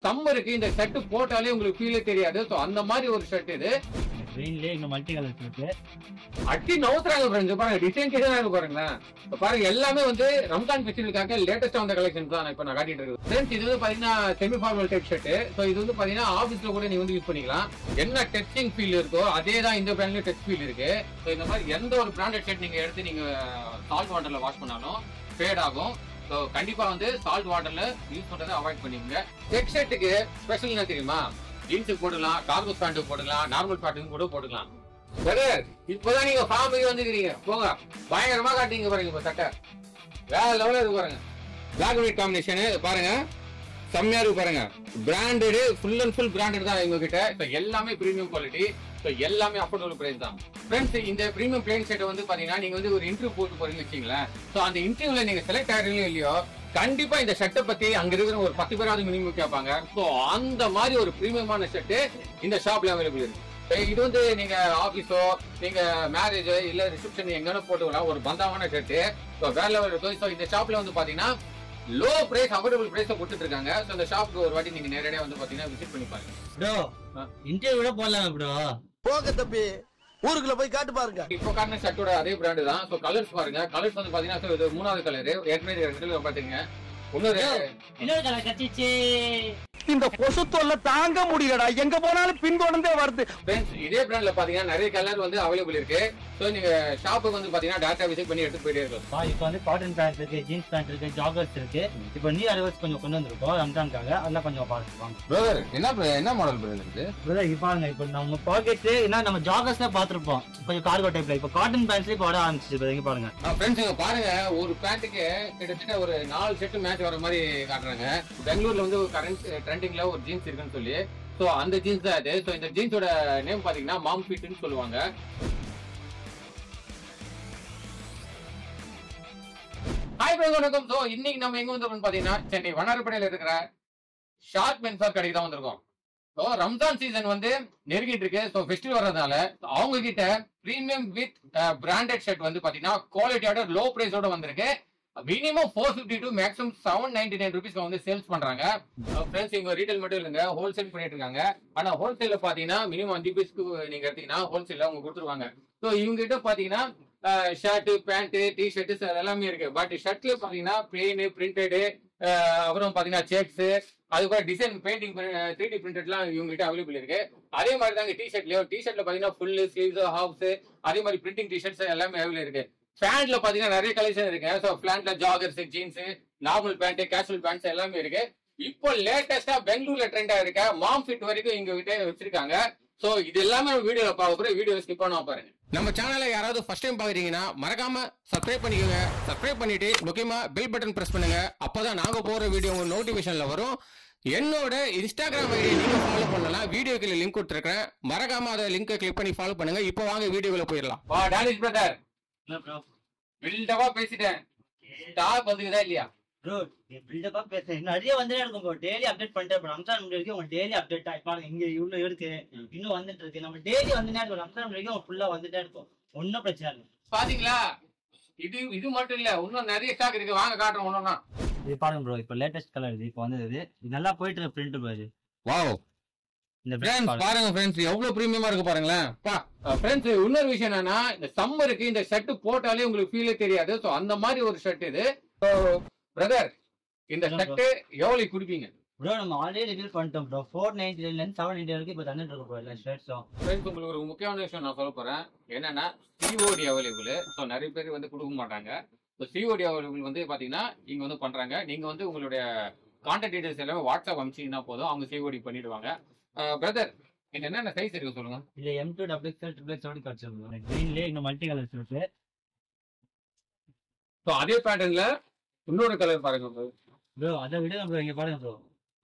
சம்மருக்கு இந்த ஷர்ட் போட்டாலே உங்களுக்கு ஃபீலே தெரியாது. சோ அந்த மாதிரி ஒரு ஷர்ட் இது. கிரீன்லயே இங்க மல்டி கலர்ஸ் இருக்கு. அட்டி நவுத்துறாங்க ஃப்ரெண்ட்ஸ். பாருங்க டிசைன் இருக்கு பாருங்களேன். பாருங்க எல்லாமே வந்து ரம்ஜான் ஃபெஸ்டிவலுக்காக லேட்டஸ்டா வந்த கலெக்ஷன் தான் இப்ப நான் காட்டிட்டு இருக்கேன். ஃப்ரெண்ட்ஸ் இது வந்து பாத்தீங்கன்னா semi formal type shirt. So இது வந்து பாத்தீங்கன்னா ஆபீஸ்ல கூட நீங்க வந்து யூஸ் பண்ணிக்கலாம். என்ன டச்சிங் ஃபீல் இருக்கோ அதே தான் இந்த பிராண்ட்லயும் டச் ஃபீல் இருக்கு. சோ இந்த மாதிரி எந்த ஒரு பிராண்டட் ஷர்ட் நீங்க எடுத்து நீங்க சால்ட் வாட்டர்ல வாஷ் பண்ணாலும் ஃபேட் ஆகும். ஸோ கண்டிப்பா வந்து சால்ட் வாட்டர்ல யூஸ் பண்றதை அவாய்ட் பண்ணிக்கோங்க. செக் ஷர்ட்டுக்கு ஸ்பெஷல் என்ன தெரியுமா? ஜீன்ஸுக்கு போட்டுக்கலாம், கார்கோ பேண்ட்டுக்கு போட்டுக்கலாம், நார்மல் பேண்ட்டுக்கு கூட போட்டுக்கலாம். பிரதர் இப்பதான் நீங்க ஃபார்முக்கு வந்துக்கிறீங்க, போங்க பயங்கரமா காட்டுங்க பாருங்க. இப்ப சட்டை வேற லெவலில் இருக்கு பாருங்க. பிளாக் அண்ட் ஒயிட் காம்பினேஷன் பாருங்க, செம்மையா இருக்கு பாருங்க. Branded full and full branded தான் எங்க கிட்ட. இப்போ எல்லாமே பிரீமியம் குவாலிட்டி, ஸோ எல்லாமே அஃபோர்டபுள் பிரைஸ் தான். ஃப்ரெண்ட்ஸ் இந்த பிரீமியம் பிளேன் ஷர்ட் வந்து பாத்தீங்கன்னா நீங்க வந்து ஒரு இன்டர்வியூ போட்டு போறீங்கன்னு வச்சுங்களேன். ஸோ அந்த இன்டர்வியூல நீங்க செலக்ட் ஆகிறீங்களோ இல்லையோ, கண்டிப்பா இந்த ஷர்ட்டை பத்தி அங்க இருக்கிற ஒரு 10 பேராவது மினிமம் கேட்பாங்க. ஸோ அந்த மாதிரி ஒரு பிரீமியமான ஷர்ட் இந்த ஷாப்ல அவைலபிள் இருக்கு. இது வந்து நீங்க ஆபீஸோ நீங்க மேரேஜ் இல்ல ரிசப்ஷன் எங்கன்னா போட்டுக்கலாம், ஒரு பந்தாவான ஷர்ட். ஸோ வேற லெவல் இருக்கும். ஸோ இந்த ஷாப்ல வந்து பாத்தீங்கன்னா லோ பிரைஸ் அஃபோர்டபுள் பிரைஸ் கொடுத்துட்டு இருக்காங்க. ஸோ இந்த ஷாப்புக்கு ஒரு வாட்டி நீங்க நேரடியா வந்து பாத்தீங்கன்னா விசிட் பண்ணி பாருங்க. ப்ரோ இன்டர்வியூ கூட போடலாம் ப்ரோ. போக தம்பி ஊருக்குள்ள போய் காட்டு பாருங்க. இப்போ காட்டின ஷர்ட்டோட அதே பிராண்டு தான். ஸோ கலர்ஸ் பாருங்க. கலர்ஸ் வந்து பாத்தீங்கன்னா இது 3வது கலர். ஏற்கனவே 2 பாத்தீங்க. இன்னொரு கலர் கட்டிச்சு. இந்த கொசு தொல்லை தாங்க முடியலடா, எங்க போனாலும் பின்தொடர்ந்தே வருது. இதே பிராண்ட்ல பாத்தீங்கன்னா நிறைய கலர் வந்து அவைலபிள் இருக்கு. சோ நீங்க ஷாப்புக்கு வந்து பாத்தீங்கன்னா டேட்டா விசிட் பண்ணி எடுத்து போயிட்டே இருக்கலாம். இப்போ வந்து காட்டன் பேண்ட் இருக்கு, ஜீன்ஸ் பேண்ட் இருக்கு, ஜாகர்ஸ் இருக்கு. இப்போ நியூ அரைவல்ஸ் கொஞ்சம் கொண்டு வந்திருக்கோம் ரம்ஜானுக்காக, அதெல்லாம் கொஞ்சம் பார்த்துப்பாங்க. பிரதர் என்ன மாடல் பிரதர் இது? பிரதர் இப்போ பாருங்க, இப்போ நம்ம பாக்கெட் என்ன நம்ம ஜாகர்ஸ்ல பாத்துருப்போம் கொஞ்சம் கார்கோ டைப்ல. இப்போ காட்டன் பேண்ட்ஸ்ல இப்போ வர ஆரம்பிச்சிச்சு. இங்க பாருங்க ஃப்ரெண்ட்ஸ், இங்க பாருங்க ஒரு பேண்ட்டுக்கு கிட்டத்தட்ட ஒரு 4 செட் மேட்ச் வர மாதிரி காட்டுறாங்க. பெங்களூர்ல வந்து ஒரு கரண்ட் ட்ரெண்டிங்ல ஒரு ஜீன்ஸ் இருக்குன்னு சொல்லி, சோ அந்த ஜீன்ஸ் தான் அது. சோ இந்த ஜீன்ஸோட நேம் பாத்தீங்கன்னா மாம் ஃபிட்னு சொல்லுவாங்க. ஹாய் ஃப்ரெண்ட்ஸ், வணக்கம். சோ இன்னைக்கு நம்ம எங்க வந்திருக்கோம் பாத்தீங்கன்னா சென்னை வண்ணாரப்பேட்டையில இருக்கிற ஷார்ட் மென்ஸ் கடைக்கு தான் வந்திருக்கோம். ஸோ ரம்ஜான் சீசன் வந்து நெருங்கிட்டு இருக்கு. ஸோ ஃபெஸ்டிவல் வர்றதுனால அவங்க கிட்ட பிரீமியம் வித் பிராண்டட் ஷர்ட் வந்து பாத்தீங்கன்னா குவாலிட்டியோட லோ பிரைஸோட வந்திருக்கு. மினிமம் 450 to மேக்ஸிமம் 799 ருபீஸ்க்கு வந்து சேல்ஸ் பண்றாங்க. ஃப்ரெண்ட்ஸ் இங்க ரீட்டைல் மட்டும் இல்லைங்க, ஹோல்சேல் பண்ணிட்டு இருக்காங்க. ஆனா ஹோல்சேல்ல பாத்தீங்கன்னா மினிமம் 5 பீஸ்க்கு நீங்க எடுத்தீங்கன்னா ஹோல்சேல்ல அவங்க கொடுத்துருவாங்க. ஸோ இவங்க கிட்ட பாத்தீங்கன்னா ஷர்ட், பேண்ட், டி ஷர்ட்ஸ் எல்லாமே இருக்கு. பட் ஷர்ட்ல பாத்தீங்கன்னா பிளெயின், பிரிண்டடு, அப்புறம் பாத்தீங்கன்னா செக்ஸ், அது கூட டிசைன் பெயிண்டிங் 3D பிரிண்டட்லாம் இவங்க கிட்ட அவைலபிள் இருக்கு. அதே மாதிரி தாங்க டி ஷர்ட்லயும் பாத்தீங்கன்னா ஃபுல் ஸ்லீவ்ஸ், ஹாஃப்ஸ், அதே மாதிரி பிரிண்டிங் டி ஷர்ட்ஸ் எல்லாமே அவைலபிள் இருக்கு. பேண்ட்ல பாத்தீங்கன்னா நிறைய கலெக்ஷன் இருக்கு. ஸோ பேண்ட்ல joggers, jeans, normal pant, casual pants எல்லாமே இருக்கு. இப்போ லேட்டஸ்டா பெங்களூர்ல ட்ரெண்டா இருக்க மாம் ஃபிட் வரைக்கும் இங்க கிட்ட வச்சிருக்காங்க. சோ இது எல்லாமே வீடியோல பார்க்க போறோம். வீடியோ ஸ்கிப் பண்ணாம பாருங்க. நம்ம சேனலை யாராவது ஃபர்ஸ்ட் டைம் பாக்குறீங்கன்னா மறக்காம சப்ஸ்கிரைப் பண்ணிக்கோங்க. சப்ஸ்கிரைப் பண்ணிட்டு முக்கியமா பெல் பட்டன் பிரஸ் பண்ணுங்க. அப்பதான் நாங்க போற வீடியோ உங்க நோட்டிபிகேஷன்ல வரும். என்னோட இன்ஸ்டாகிராம் ஐடி நீங்க ஃபாலோ பண்ணலாம். வீடியோக்கு லிங்க் கொடுத்துருக்கேன், மறக்காம அதை லிங்கை கிளிக் பண்ணி ஃபாலோ பண்ணுங்க. இப்போ வாங்க வீடியோக்குள்ள போயிடலாம். வா டானிஷ் பிரதர், பில்டப்பா பேசிட்டேன். ஸ்டாக் வந்துக்குதா இல்லையா? ப்ரோ பில்டப்பா பேசுறேன், நிறைய வந்துட்டே இருக்கும் ப்ரோ. டெய்லி அப்டேட் பண்ணிட்டே இருப்போம். ரம்ஜான் வரைக்கும் உங்களுக்கு டெய்லி அப்டேட் ஆயிப்பாங்க. இங்க இவ்வளவு இருக்கு, இன்னும் வந்துட்டு இருக்கு. நம்ம டெய்லி வந்துட்டே இருக்கும். ரம்ஜான் வரைக்கும் ஃபுல்லா வந்துட்டே இருக்கும். ஒன்னும் பிரச்சனை இல்லை. பாத்தீங்களா, இது மட்டும் இல்ல, இன்னும் நிறைய ஸ்டாக் இருக்கு. வாங்க காட்டுறோம் ஒண்ணுன்னா. இது பாருங்க ப்ரோ, இப்போ லேட்டஸ்ட் கலர் இது இப்போ வந்தது. இது நல்லா போயிட்டு இருக்க பிரிண்ட் ப்ரோ. இது வாவ் இந்த பாருங்க ஃப்ரெண்ட்ஸ், எவ்வளவு பிரீமியமா இருக்கு பாருங்களேன். ஃப்ரெண்ட்ஸ் இன்னொரு விஷயம் என்னன்னா, இந்த சம்மருக்கு இந்த ஷர்ட் போட்டாலே உங்களுக்கு ஃபீலே தெரியாது. சோ அந்த மாதிரி ஒரு ஷர்ட் இது. பிரதர் இந்த ஷர்ட் எவ்வளவு குடிப்பீங்க ப்ரோ? நம்ம ஆல்ரெடி ரிவீல் பண்ணிட்டோம் ப்ரோ. 499 ல இருந்து 790 வரைக்கும் இப்போ தந்துட்டு இருக்கு ப்ரோ எல்லா ஷர்ட்ஸும். ஃப்ரெண்ட்ஸ் உங்களுக்கு ஒரு முக்கியமான விஷயம் நான் சொல்ல போறேன். என்னன்னா சிஓடி அவைலபிள். ஸோ நிறைய பேர் வந்து கொடுக்க மாட்டாங்க. ஸோ சிஓடி அவைலபிள் வந்து பாத்தீங்கன்னா இங்க வந்து பண்றாங்க. நீங்க வந்து உங்களுடைய கான்டாக்ட் டீடைல்ஸ் எல்லாமே வாட்ஸ்அப் அனுப்பிச்சீங்கன்னா போதும், அவங்க சிஓடி பண்ணிடுவாங்க. பிரதர் இது என்னென்ன சைஸ் இருக்கு சொல்லுங்க? இது M2 XXL XXL கிடைச்சிருக்கு. கிரீன்லயே இன்னும் மல்டி கலர்ஸ் இருக்கு. ஸோ அதே பேட்டர்ன்ல இன்னொரு கலர் பாருங்க ப்ரோ. அதை விட ப்ரோ இங்க பாருங்க ப்ரோ,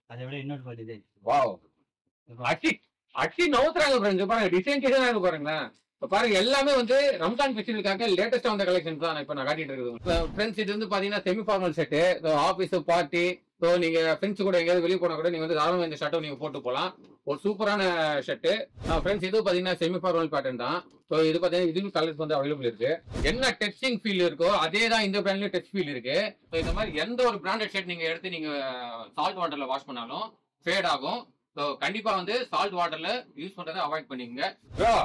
அதை விட இன்னொரு கலர் இது. வாவ் அட்டி நவுத்துறாங்க ஃப்ரெண்ட்ஸ். பாருங்க டிசைன் இருக்கு பாருங்களேன். பாருங்க எல்லாமே வந்து ரம்ஜான் ஃபெஸ்டிவலுக்காக லேட்டஸ்டா வந்த கலெக்ஷன் தான் இப்ப நான் காட்டிட்டு இருக்கேன். ஃப்ரெண்ட்ஸ் இது வந்து பாத்தீங்கன்னா semi formal set. Office party, so நீங்க ஃப்ரெண்ட்ஸ் கூட எங்கேயாவது வெளியே போனா கூட நீங்க வந்து தாராளமா இந்த ஷர்ட்டை நீங்க போட்டு போகலாம். ஒரு சூப்பரான ஷர்ட். ஃப்ரெண்ட்ஸ் இது பாத்தீங்கன்னா செமி ஃபார்மல் பேட்டர்ன் தான். ஸோ இது பாத்தீங்கன்னா இதுவும் கலர்ஸ் வந்து அவைலபிள் இருக்கு. என்ன டச்சிங் ஃபீல் இருக்கோ அதே தான் இந்த பிராண்ட்லயும் டச் ஃபீல் இருக்கு. ஸோ இந்த மாதிரி எந்த ஒரு பிராண்டட் ஷர்ட் நீங்க எடுத்து நீங்க சால்ட் வாட்டர்ல வாஷ் பண்ணாலும் ஃபேட் ஆகும். ஸோ கண்டிப்பா வந்து சால்ட் வாட்டர்ல யூஸ் பண்றதை அவாய்ட் பண்ணிக்கங்க. ப்ரோ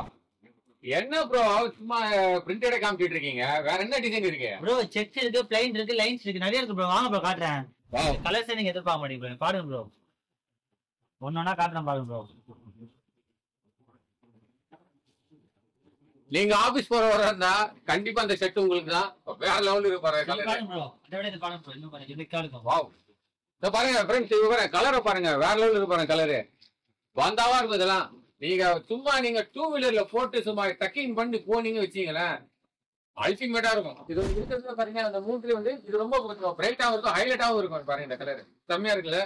என்ன ப்ரோ சும்மா பிரிண்டடே காமிச்சிட்டு இருக்கீங்க, வேற என்ன டிசைன் இருக்கு? ப்ரோ செக்ஸ் இருக்கு, பிளைன் இருக்கு, லைன்ஸ் இருக்கு, நிறைய இருக்கு ப்ரோ. வாங்க ப்ரோ காட்டுறேன். வாவ். கலர்ஸ் நீங்க எதிர்பார்க்க மாட்டீங்க ப்ரோ. பாருங்க ப்ரோ, ஒன்னொன்னா காட்டுறேன் பாருங்க ப்ரோ. நீங்க ஆபீஸ் போறவரா இருந்தா கண்டிப்பா அந்த ஷர்ட் உங்களுக்கு தான் வேற லெவல் இருக்கு பாருங்க. இது கலர் பாருங்க ப்ரோ, அதை விட இது பாருங்க ப்ரோ, இன்னும் பாருங்க யூனிக்கா இருக்கும். வாவ். இத பாருங்க ஃப்ரெண்ட்ஸ், இது பாருங்க கலரை பாருங்க, வேற லெவல் இருக்கு பாருங்க கலரு. வந்தாவா இருக்கும் இதெல்லாம். நீங்க சும்மா நீங்க 2 வீலர்ல போட்டு சும்மா டக்கிங் பண்ணி போனீங்க வச்சீங்களேன், அல்டிமேட்டா இருக்கும். இது இருக்கிறது பாருங்க, அந்த மூணுல வந்து இது ரொம்ப கொஞ்சம் பிரைட்டாவும் இருக்கும், ஹைலைட்டாவும் இருக்கும். பாருங்க இந்த கலர் செம்மையா இருக்குல்ல.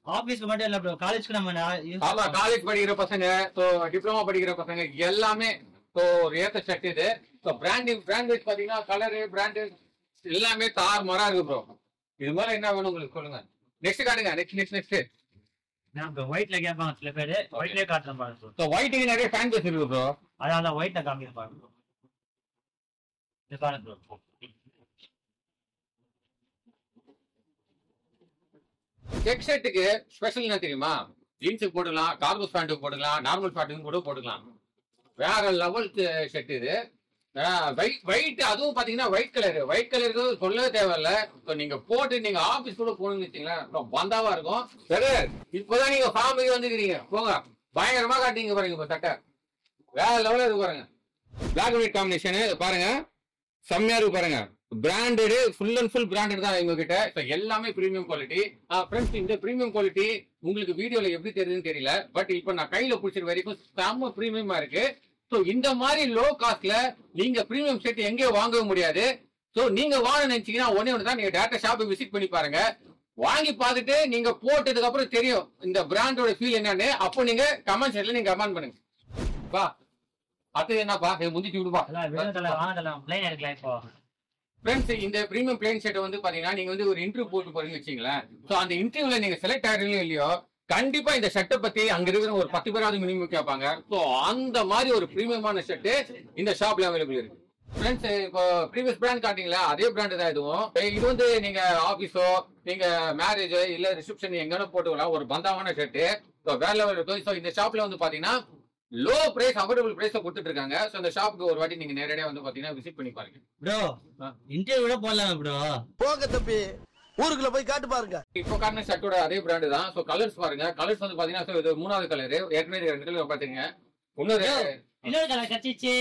ஆபீஸ்க்கு மட்டும் இல்ல ப்ரோ, காலேஜ்க்கு நம்ம ஆமா, காலேஜ் படிக்கிற பசங்க, ஸோ டிப்ளமா படிக்கிற பசங்க எல்லாமே ஸோ ஒரு ஏத்த ஷர்ட் இது. ஸோ பிராண்ட் வைஸ் பாத்தீங்கன்னா கலரு பிராண்டு எல்லாமே தாறுமாறா இருக்கு ப்ரோ. இது மாதிரி என்ன வேணும் உங்களுக்கு சொல்லுங்க. நெக்ஸ்ட் காட்டுங்க. நெக்ஸ்ட் ஒயிட்ல கேட்பாங்க சில பேரு, ஒயிட்லயே காட்டுறேன் பாருங்க ப்ரோ. ஸோ ஒயிட்டுக்கு நிறைய ஃபேன் பேஸ் இருக்கு ப்ரோ. அதான் ஒயிட்ல காமிக்கிறேன் பாருங்க ப்ரோ. இது பாருங்க ப்ரோ. செக் ஷர்ட்டுக்கு ஸ்பெஷல் என்ன தெரியுமா? ஜீன்ஸுக்கு போட்டுக்கலாம், கார்கோ பேண்ட்டுக்கு போட்டுக்கலாம், நார்மல் பேண்ட்டுக்கு கூட போட்டுக்கலாம். வேற லெவல் ஷர்ட் இது. ஒயிட், அதுவும் பாத்தீங்கன்னா ஒயிட் கலருக்கு சொல்லவே தேவையில்ல. நீங்க போட்டு நீங்க ஆபீஸ் கூட போகணும்னு வச்சீங்களேன், பந்தாவா இருக்கும். இப்பதான் நீங்க ஃபார்முக்கு வந்துக்கிறீங்க, போங்க பயங்கரமா காட்டுங்க பாருங்க. இப்ப சட்டை வேற லெவல்ல இருக்கு பாருங்க. பிளாக் அண்ட் ஒயிட் காம்பினேஷன் பாருங்க, செம்மையா இருக்கு பாருங்க. Branded, full and full branded தான் எங்க கிட்ட. எல்லாமே பிரீமியம் குவாலிட்டி. ஃப்ரெண்ட்ஸ், இந்த பிரீமியம் குவாலிட்டி உங்களுக்கு வீடியோல எப்படி தெரியுதுன்னு தெரியல, பட் இப்ப நான் கையில பிடிச்சிருக்க வரைக்கும் செம்ம பிரீமியமா இருக்கு. ஸோ இந்த மாதிரி லோ காஸ்ட்ல நீங்க பிரீமியம் ஷர்ட் எங்கேயும் வாங்கவே முடியாது. ஸோ நீங்க வாங்க நினைச்சீங்கன்னா ஒண்ணு தான், நீங்க டேரக்டா ஷாப்பை விசிட் பண்ணி பாருங்க. வாங்கி பார்த்துட்டு நீங்க போட்டதுக்கு அப்புறம் தெரியும் இந்த பிராண்டோட ஃபீல் என்னன்னு. அப்போ நீங்க கமெண்ட் செக்ஷன்ல நீங்க கமெண்ட் பண்ணுங்க. பா அது என்னப்பா முந்திச்சு விடுப்பா. ஃப்ரெண்ட்ஸ், இந்த பிரீமியம் பிளேன் ஷர்ட் வந்து பாத்தீங்கன்னா நீங்க வந்து ஒரு இன்டர்வியூ போட்டு போறீங்கன்னு வச்சுங்களேன். ஸோ அந்த இன்டர்வியூல நீங்க செலக்ட் ஆகிறீங்களோ இல்லையோ, கண்டிப்பா இந்த ஷர்ட்டை பத்தி அங்க இருக்கிற ஒரு 10 பேராவது மினிமம் கேட்பாங்க. ஸோ அந்த மாதிரி ஒரு பிரீமியமான ஷர்ட் இந்த ஷாப்ல அவைலபிள் இருக்கு. ஃப்ரெண்ட்ஸ், இப்போ ப்ரீவியஸ் பிராண்ட் காட்டிங்களா, அதே பிராண்ட் தான் இதுவும். இது வந்து நீங்க ஆபீஸோ நீங்க மேரேஜ் இல்ல ரிசப்ஷன் எங்கன்னா போட்டுக்கலாம், ஒரு பந்தாவான ஷர்ட். ஸோ வேற லெவல் இருக்கும். ஸோ இந்த ஷாப்ல வந்து பாத்தீங்கன்னா லோ பிரைஸ், அஃபோர்டபிள் பிரைஸ் கொடுத்துட்டு இருக்காங்க. ஸோ இந்த ஷாப்புக்கு ஒரு வாட்டி நீங்க நேரடியா வந்து பாத்தீங்கன்னா விசிட் பண்ணி பாருங்க. ப்ரோ இன்டர்வியூ போடலாம் ப்ரோ. போக தம்பி, ஊருக்குள்ள போய் காட்டு பாருங்க. இப்போ காரண ஷர்ட்டோட அதே பிராண்ட் தான். ஸோ கலர்ஸ் பாருங்க. கலர்ஸ் வந்து பாத்தீங்கன்னா இது 3வது கலர். ஏற்கனவே 2 கலர் பாத்தீங்க. இன்னொரு கலர் கட்டிச்சு.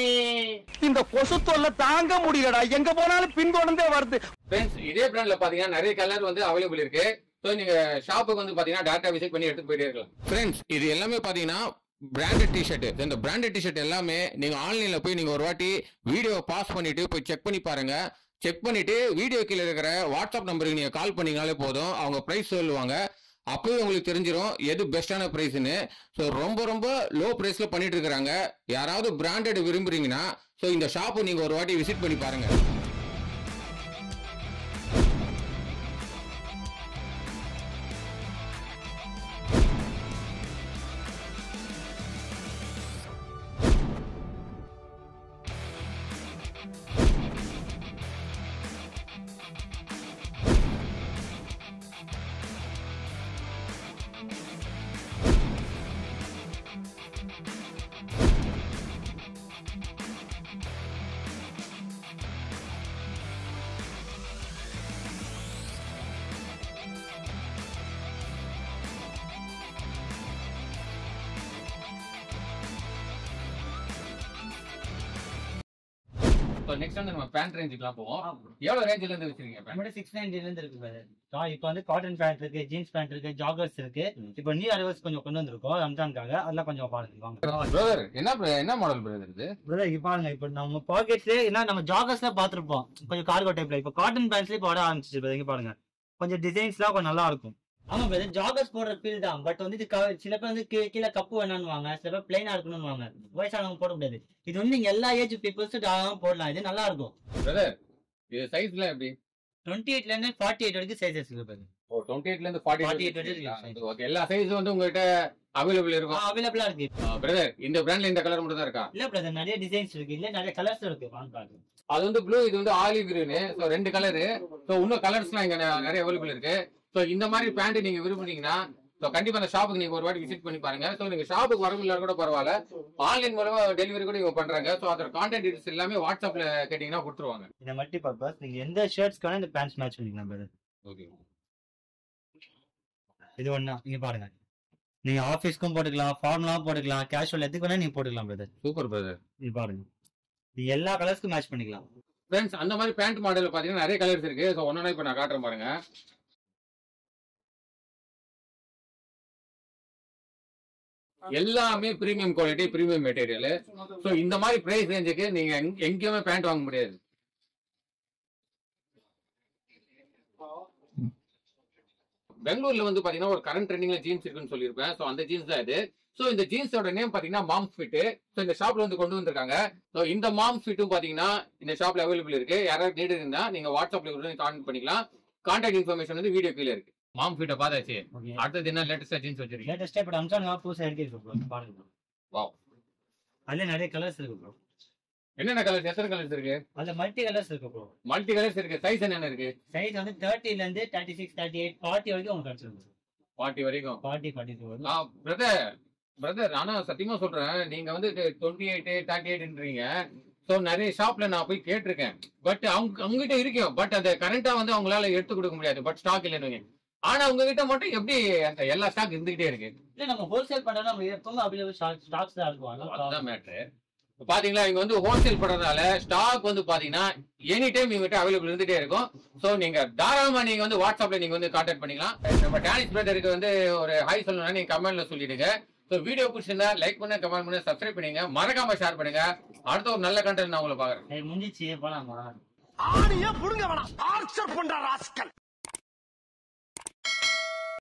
இந்த கொசு தொல்லை தாங்க முடியலடா, எங்க போனாலும் பின்தொடர்ந்தே வருது. ஃப்ரெண்ட்ஸ், இதே பிராண்ட்ல பாத்தீங்கன்னா நிறைய கலர் வந்து அவைலபிள் இருக்கு. ஸோ நீங்க ஷாப்புக்கு வந்து பாத்தீங்கன்னா டேரக்டா விசிட் பண்ணி எடுத்து போயிட்டே இருக்கலாம். ஃப்ரெண்ட்ஸ், இது எல்லாமே பாத்தீங்கன்னா பிராண்டட் டிஷர்ட். இந்த பிராண்டட் டிஷர்ட் எல்லாமே நீங்க ஆன்லைன்ல போய் நீங்க ஒரு வாட்டி வீடியோ பாஸ் பண்ணிட்டு போய் செக் பண்ணி பாருங்க. செக் பண்ணிட்டு வீடியோ கீழே இருக்கிற வாட்ஸ்அப் நம்பருக்கு நீங்க கால் பண்ணீங்கனாலே போதும், அவங்க பிரைஸ் சொல்லுவாங்க. அப்பவே உங்களுக்கு தெரிஞ்சிடும் எது பெஸ்டான பிரைஸ்ன்னு. ஸோ ரொம்ப ரொம்ப லோ பிரைஸ்ல பண்ணிட்டு இருக்காங்க. யாராவது பிராண்டட் விரும்புறீங்கன்னா ஸோ இந்த ஷாப்பை நீங்க ஒரு வாட்டி விசிட் பண்ணி பாருங்க. நெக்ஸ்ட் வந்து நம்ம பேண்ட் ரேஞ்சுக்குலாம் போவோம். எவ்வளவு ரேஞ்சில இருந்து வச்சிருக்கீங்க? நம்மகிட்ட 690 இருந்து இருக்கு பிரதர். இப்போ வந்து காட்டன் பேண்ட் இருக்கு, ஜீன்ஸ் பேண்ட் இருக்கு, ஜாகர்ஸ் இருக்கு. இப்போ நியூ அரைவல்ஸ் கொஞ்சம் கொண்டு வந்திருக்கோம் ரம்ஜானுக்காக, அதெல்லாம் கொஞ்சம் பாருங்க. பிரதர் என்ன மாடல் பிரதர் இது? பிரதர் இங்க பாருங்க, இப்போ நம்ம பாக்கெட்ல என்ன நம்ம ஜாகர்ஸ்ல பாத்துருப்போம் கொஞ்சம் கார்கோ டைப்ல. இப்போ காட்டன் பேண்ட்ஸ்ல இப்போ வர ஆரம்பிச்சிச்சு பிரதர். இங்க பாருங்க, கொஞ்சம் டிசைன்ஸ்லாம் கொஞ்சம் நல்லா இருக்கும். ஆமா பிரதர், ஜாகர்ஸ் போடுற ஃபீல் தான். பட் வந்து இது சில பேர் வந்து கீழே கப்பு வேணான்னு, சில பேர் பிளைனா இருக்கணும்னு, வயசானவங்க போட முடியாது. இது வந்து நீங்க எல்லா ஏஜ் பீப்புள்ஸ் போடலாம், இது நல்லா இருக்கும். பிரதர் இது சைஸ்ல எப்படி? 28ல இருந்து 48 வரைக்கும் சைஸஸ் இருக்கு பிரதர். ஓ 28ல இருந்து 48 வரைக்கும் ஓகே. எல்லா சைஸும் வந்து உங்ககிட்ட அவைலபிள் இருக்கும். அவைலபிளா இருக்கு பிரதர். இந்த பிராண்ட்ல இந்த கலர் மட்டும் தான் இருக்கா? இல்ல பிரதர், நிறைய டிசைன்ஸ் இருக்கு, இல்ல நிறைய கலர்ஸ் இருக்கு. அது வந்து ப்ளூ, இது வந்து olive green. So 2 colour. So இன்னும் கலர்ஸ்லாம் இங்க நிறைய அவைலபிள் இருக்கு. ஸோ இந்த மாதிரி பேண்ட் நீங்க விரும்புனீங்கன்னா ஸோ கண்டிப்பா அந்த ஷாப்புக்கு நீங்க ஒரு வாட்டி விசிட் பண்ணி பாருங்க. ஸோ நீங்க ஷாப்புக்கு வர முடியல கூட பரவாயில்ல, ஆன்லைன் மூலமா டெலிவரி கூட இவங்க பண்றாங்க. ஸோ அதோட கான்டாக்ட் டீடைல்ஸ் எல்லாமே வாட்ஸ்அப்ல கேட்டீங்கன்னா கொடுத்துருவாங்க. இந்த மல்டி பர்பஸ் நீங்க எந்த ஷர்ட்ஸ்க்கான இந்த பேண்ட்ஸ் மேட்ச் பண்ணிக்கலாம் பிரதர். ஓகே, இது ஒண்ணா நீங்க பாருங்க, நீங்க ஆபீஸ்க்கும் போட்டுக்கலாம், ஃபார்மலாவும் போட்டுக்கலாம், கேஷுவல் எதுக்கு வேணா நீங்க போட்டுக்கலாம் பிரதர். Super brother. இது பாருங்க, நீங்க எல்லா கலர்ஸ்க்கும் மேட்ச் பண்ணிக்கலாம். ஃப்ரெண்ட்ஸ் அந்த மாதிரி பேண்ட் மாடல் பாத்தீங்கன்னா நிறைய கலர்ஸ் இருக்கு. ஸோ ஒன்னொன்னா இப்ப நான் காட்டுறேன் பாருங்க. எல்லாமே premium quality, premium material. So இந்த மாதிரி பிரைஸ் ரேஞ்சுக்கு நீங்க எங்கேயுமே பேண்ட் வாங்க முடியாது. பெங்களூர்ல வந்து பாத்தீங்கன்னா ஒரு கரண்ட் ட்ரெண்டிங்ல ஜீன்ஸ் இருக்குன்னு சொல்லியிருப்பேன். ஸோ அந்த ஜீன்ஸ் தான் இது. ஸோ இந்த ஜீன்ஸோட நேம் பாத்தீங்கன்னா மாம்ஸ் ஃபிட். ஸோ இந்த ஷாப்ல வந்து கொண்டு வந்திருக்காங்க. ஸோ இந்த மாம்ஸ் ஃபிட்டும் பாத்தீங்கன்னா இந்த ஷாப்ல அவைலபிள் இருக்கு. யாராவது நீட் இருந்தா நீங்க வாட்ஸ்அப்ல கூட கான்டாக்ட் பண்ணிக்கலாம். கான்டாக்ட் இன்ஃபர்மேஷன் வந்து வீடியோ கீழே இருக்கு. மாம் ஃபிட்ட பார்த்தாச்சு. அடுத்தது என்ன லேட்டஸ்டா ஜீன்ஸ் வச்சிருக்கீங்க? லேட்டஸ்டா இப்ப ரம்ஜான் புதுசா இருக்கு ப்ரோ, பாருங்க. வாவ், அதுல நிறைய கலர்ஸ் இருக்கு ப்ரோ. என்னென்ன கலர்ஸ், எத்தனை கலர்ஸ் இருக்கு? அதுல மல்டி கலர்ஸ் இருக்கு ப்ரோ. மல்டி கலர்ஸ் இருக்கு. சைஸ் என்னென்ன இருக்கு? சைஸ் வந்து 30 ல இருந்து 36, 38, 40 வரைக்கும் உங்களுக்கு கிடைச்சிருக்கு. 40 வரைக்கும். 40, 42 வரைக்கும். பிரதர் ஆனா சத்தியமா சொல்றேன், நீங்க வந்து 28, 38ன்றீங்க. ஸோ நிறைய ஷாப்ல நான் போய் கேட்டிருக்கேன். பட் அவங்ககிட்ட இருக்கும். பட் அந்த கரண்டா வந்து அவங்களால எடுத்து கொடுக்க முடியாது. பட் ஸ்டாக் இல்லைன்னு. ஆனா உங்ககிட்ட மட்டும் எப்படி அந்த எல்லா ஸ்டாக் இருந்துகிட்டே இருக்கு? இல்ல நம்ம ஹோல்சேல் பண்றோம்னா நம்ம எப்பவுமே அவைலபிள் ஸ்டாக்ஸ் தான் இருக்கும். அதான் மேட்ரு. பாத்தீங்களா, இங்க வந்து ஹோல்சேல் பண்றதுனால ஸ்டாக் வந்து பாத்தீங்கன்னா எனி டைம் இவங்ககிட்ட அவைலபிள் இருந்துட்டே இருக்கும். சோ நீங்க தாராளமா நீங்க வந்து வாட்ஸ்அப்ல நீங்க வந்து கான்டாக்ட் பண்ணிக்கலாம். நம்ம டானிஷ் பிரதருக்கு வந்து ஒரு ஹாய் சொல்லணும்னா நீங்க கமெண்ட்ல சொல்லிடுங்க. ஸோ வீடியோ பிடிச்சிருந்தா லைக் பண்ணுங்க, கமெண்ட் பண்ணுங்க, சப்ஸ்கிரைப் பண்ணுங்க, மறக்காம ஷேர் பண்ணுங்க. அடுத்த ஒரு நல்ல கண்டென்ட் நான் உங்களை பாக்குறேன். முடிஞ்சிச்சு, போலாமா? ஆணியே புடுங்க வேணாம், ஆர்ச்சர் பண்ற ராஸ்கல்.